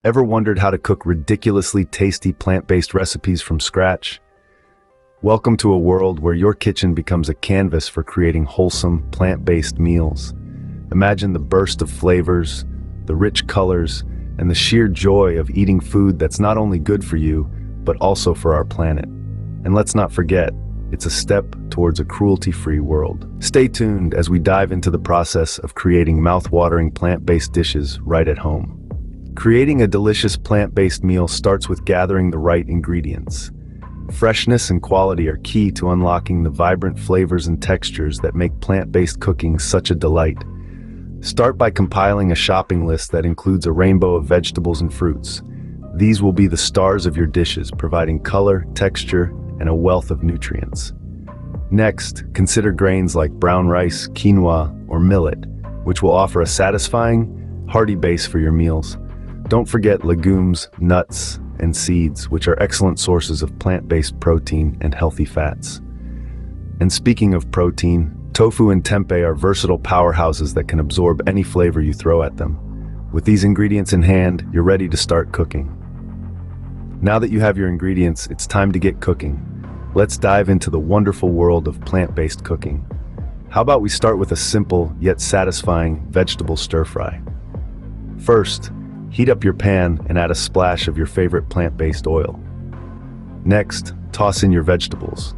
Ever wondered how to cook ridiculously tasty plant-based recipes from scratch? Welcome to a world where your kitchen becomes a canvas for creating wholesome, plant-based meals. Imagine the burst of flavors, the rich colors, and the sheer joy of eating food that's not only good for you, but also for our planet. And let's not forget, it's a step towards a cruelty-free world. Stay tuned as we dive into the process of creating mouth-watering plant-based dishes right at home. Creating a delicious plant-based meal starts with gathering the right ingredients. Freshness and quality are key to unlocking the vibrant flavors and textures that make plant-based cooking such a delight. Start by compiling a shopping list that includes a rainbow of vegetables and fruits. These will be the stars of your dishes, providing color, texture, and a wealth of nutrients. Next, consider grains like brown rice, quinoa, or millet, which will offer a satisfying, hearty base for your meals. Don't forget legumes, nuts, and seeds, which are excellent sources of plant-based protein and healthy fats. And speaking of protein, tofu and tempeh are versatile powerhouses that can absorb any flavor you throw at them. With these ingredients in hand, you're ready to start cooking. Now that you have your ingredients, it's time to get cooking. Let's dive into the wonderful world of plant-based cooking. How about we start with a simple yet satisfying vegetable stir-fry? First, heat up your pan and add a splash of your favorite plant-based oil. Next, toss in your vegetables.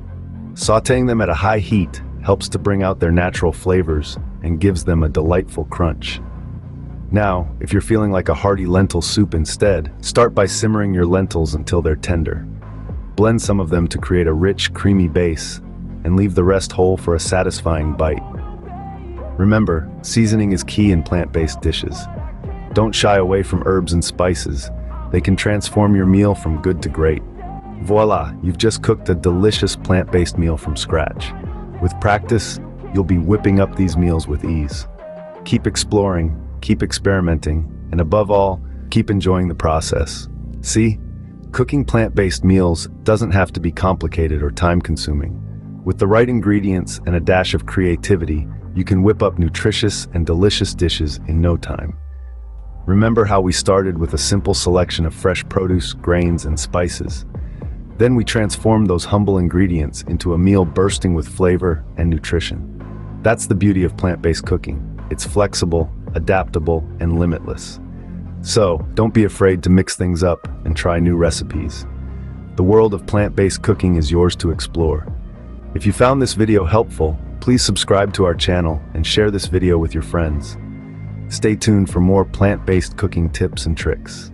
Sautéing them at a high heat helps to bring out their natural flavors and gives them a delightful crunch. Now, if you're feeling like a hearty lentil soup instead, start by simmering your lentils until they're tender. Blend some of them to create a rich, creamy base, and leave the rest whole for a satisfying bite. Remember, seasoning is key in plant-based dishes. Don't shy away from herbs and spices. They can transform your meal from good to great. Voila, you've just cooked a delicious plant-based meal from scratch. With practice, you'll be whipping up these meals with ease. Keep exploring, keep experimenting, and above all, keep enjoying the process. See, cooking plant-based meals doesn't have to be complicated or time-consuming. With the right ingredients and a dash of creativity, you can whip up nutritious and delicious dishes in no time. Remember how we started with a simple selection of fresh produce, grains, and spices. Then we transformed those humble ingredients into a meal bursting with flavor and nutrition. That's the beauty of plant-based cooking. It's flexible, adaptable, and limitless. So, don't be afraid to mix things up and try new recipes. The world of plant-based cooking is yours to explore. If you found this video helpful, please subscribe to our channel and share this video with your friends. Stay tuned for more plant-based cooking tips and tricks.